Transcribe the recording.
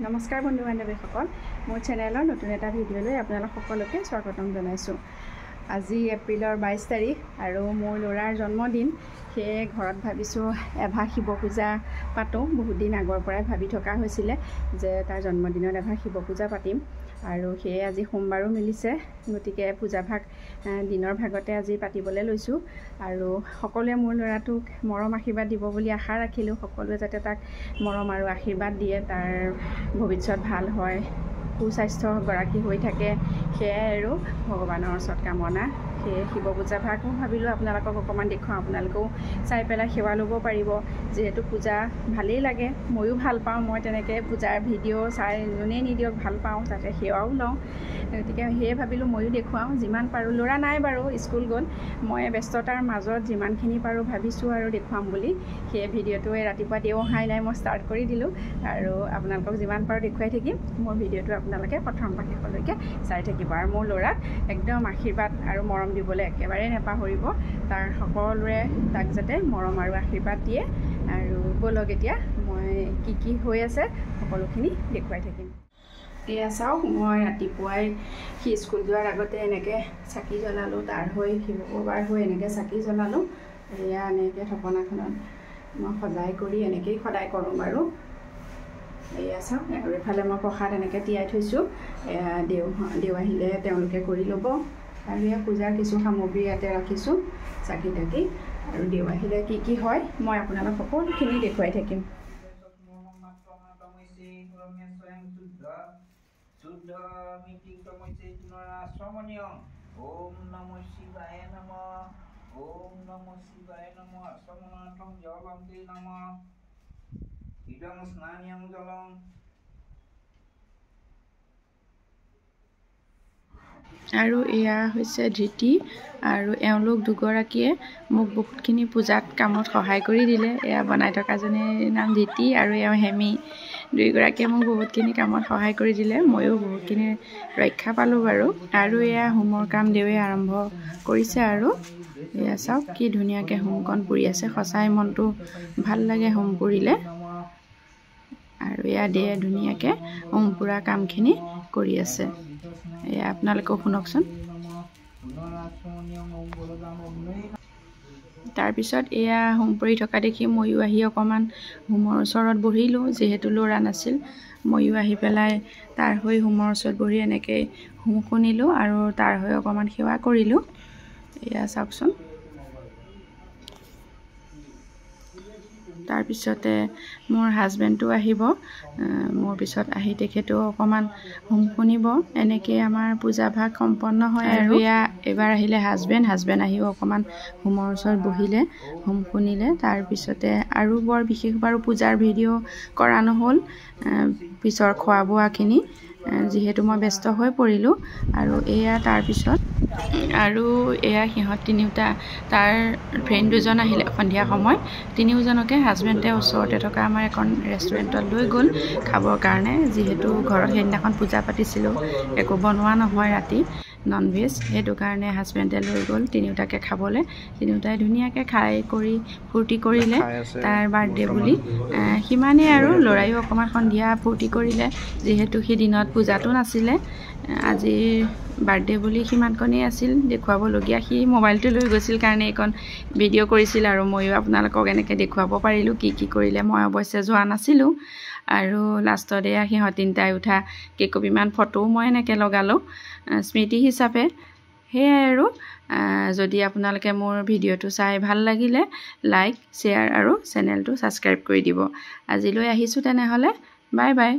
নমস্কাৰ বন্ধু বান্ধৱীসকল, মোৰ চেনেলৰ নতুন এটা ভিডিঅ'লৈ আপোনালোক সকলোকে স্বাগতম জনাইছোঁ। আজি এপ্ৰিলৰ 22 তাৰিখ আৰু মোৰ ল'ৰাৰ জন্মদিন। সেয়ে ঘৰত ভাবিছোঁ এভাগ শিৱ পূজা পাতোঁ। বহুত দিন আগৰ পৰাই ভাবি থকা হৈছিলে যে তাৰ জন্মদিনত এভাগ শিৱ পূজা পাতিম, আৰু সেয়ে আজি সোমবাৰো মিলিছে। গতিকে পূজাভাগ দিনৰ ভাগতে আজি পাতিবলৈ লৈছোঁ, আৰু সকলোৱে মোৰ ল'ৰাটোক মৰম আশীৰ্বাদ দিব বুলি আশা ৰাখিলোঁ। সকলোৱে যাতে তাক মৰম আৰু আশীৰ্বাদ দিয়ে, তাৰ ভৱিষ্যত ভাল হয়, সুস্বাস্থ্য গৰাকী হৈ থাকে, সেয়াই আৰু ভগৱানৰ ওচৰত কামনা। সেয়ে শিৱ পূজাভাগো ভাবিলোঁ আপোনালোকক অকণমান দেখুৱাওঁ, আপোনালোকেও চাই পেলাই সেৱা ল'ব পাৰিব। যিহেতু পূজা ভালেই লাগে, ময়ো ভাল পাওঁ। মই তেনেকৈ পূজাৰ ভিডিঅ' চাই যোনেই নিদিয়ক ভাল পাওঁ, তাতে সেৱাও লওঁ। গতিকে সেয়ে ভাবিলোঁ ময়ো দেখুৱাওঁ যিমান পাৰোঁ। ল'ৰা নাই বাৰু, স্কুল গ'ল। মই ব্যস্ততাৰ মাজত যিমানখিনি পাৰোঁ ভাবিছোঁ আৰু দেখুৱাম বুলি। সেয়ে ভিডিঅ'টোৱে ৰাতিপুৱা দেওহাই নাই মই ষ্টাৰ্ট কৰি দিলোঁ, আৰু আপোনালোকক যিমান পাৰোঁ দেখুৱাই থাকিম। মোৰ ভিডিঅ'টো আপোনালোকে প্ৰথম পৰা শেষলৈকে চাই থাকিব, আৰু মোৰ ল'ৰাক একদম আশীৰ্বাদ আৰু মৰম দিবলৈ একেবাৰে নেপাহৰিব। তাৰ সকলোৰে তাক যাতে মৰম আৰু আশীৰ্বাদ দিয়ে। আৰু ব'লক এতিয়া মই কি হৈ আছে সকলোখিনি দেখুৱাই থাকিম। এয়া চাওক, মই ৰাতিপুৱাই সি স্কুল যোৱাৰ আগতে এনেকৈ চাকি জ্বলালোঁ। তাৰ হৈ শিৱবাৰ হৈ এনেকৈ চাকি জ্বলালোঁ। এয়া এনেকৈ থাপনাখনত মই সজাই কৰি এনেকৈয়ে সদায় কৰোঁ বাৰু। এয়া চাওক, আৰু এফালে মই প্ৰসাদ এনেকৈ তিয়াই থৈছোঁ। এয়া দেও আহিলে তেওঁলোকে কৰি ল'ব। আৰু এয়া পূজাৰ কিছু সামগ্ৰী ইয়াতে ৰাখিছোঁ, চাকি তাকি। আৰু দেও আহিলে কি হয় মই আপোনালোক সকলোখিনি দেখুৱাই থাকিম। ওম নমঃ শিৱায় নমঃ। ওম নমঃ শিৱায় নমঃ। আসমনাথং জলন্তে নমঃ। ইদং স্নানিয়ং জলং। আৰু এয়া হৈছে ধৃতি, আৰু এওঁলোক দুগৰাকীয়ে মোক বহুতখিনি পূজাত কামত সহায় কৰি দিলে। এয়া বনাই থকাজনীৰ নাম ধৃতি, আৰু এওঁ হেমি। দুয়োগৰাকীয়ে মোক বহুতখিনি কামত সহায় কৰি দিলে, ময়ো বহুতখিনি ৰক্ষা পালোঁ বাৰু। আৰু এয়া হোমৰ কাম দেৱে আৰম্ভ কৰিছে। আৰু এয়া চাওক কি ধুনীয়াকৈ হোমকণ পুৰি আছে, সঁচাই মনটো ভাল লাগে হোম পুৰিলে। আৰু এয়া দেৱে ধুনীয়াকৈ হোম পুৰা কামখিনি কৰি আছে। এয়া আপোনালোকেও শুনকচোন। তাৰপিছত এয়া হোম পুৰি থকা দেখি ময়ো আহি অকণমান হোমৰ ওচৰত বহিলোঁ। যিহেতু ল'ৰা নাছিল, ময়ো আহি পেলাই তাৰ হৈ হোমৰ ওচৰত বহি এনেকৈ হোম শুনিলোঁ, আৰু তাৰ হৈ অকণমান সেৱা কৰিলোঁ। এয়া চাওকচোন। তাৰপিছতে মোৰ হাজবেণ্ডো আহিব, মোৰ পিছত আহি তেখেতেও অকণমান হোম শুনিব। এনেকৈ আমাৰ পূজাভাগ সম্পন্ন হয়। আৰু এইবাৰ আহিলে হাজবেণ্ড আহিও অকণমান হোমৰ ওচৰত বহিলে, হোম শুনিলে। তাৰপিছতে আৰু বৰ বিশেষ বাৰু পূজাৰ ভিডিঅ' কৰা নহ'ল, পিছৰ খোৱা বোৱাখিনি, যিহেতু মই ব্যস্ত হৈ পৰিলোঁ। আৰু এয়া তাৰপিছত আৰু এয়া সিহঁত তিনিওটা, তাৰ ফ্ৰেণ্ড দুজন আহিলে সন্ধিয়া সময়। তিনিওজনকে হাজবেণ্ডে ওচৰতে থকা আমাৰ এখন ৰেষ্টুৰেণ্টত লৈ গ'ল খাবৰ কাৰণে। যিহেতু ঘৰত সেইদিনাখন পূজা পাতিছিলোঁ, একো বনোৱা নহয় ৰাতি ননভেজ, সেইটো কাৰণে হাজবেণ্ডে লৈ গ'ল তিনিওটাকে খাবলৈ। তিনিওটাই ধুনীয়াকৈ খাই কৰি ফূৰ্তি কৰিলে তাৰ বাৰ্থডে বুলি। সিমানেই আৰু ল'ৰায়ো অকণমান সন্ধিয়া ফূৰ্তি কৰিলে, যিহেতু সি দিনত পূজাটো নাছিলে। আজিৰ বাৰ্থডে বুলি সিমানকণেই আছিল দেখুৱাবলগীয়া। সি মোবাইলটো লৈ গৈছিল কাৰণে এইকণ ভিডিঅ' কৰিছিল, আৰু ময়ো আপোনালোকক এনেকৈ দেখুৱাব পাৰিলোঁ কি কৰিলে। মই অৱশ্যে যোৱা নাছিলোঁ। আৰু লাষ্টত এয়া সিহঁত তিনিটাই উঠা কেইকপিমান ফটোও মই এনেকৈ লগালোঁ স্মৃতি হিচাপে। সেয়াই আৰু যদি আপোনালোকে মোৰ ভিডিঅ'টো চাই ভাল লাগিলে লাইক, শ্বেয়াৰ আৰু চেনেলটো ছাবস্ক্ৰাইব কৰি দিব। আজিলৈ আহিছোঁ তেনেহ'লে, বাই বাই।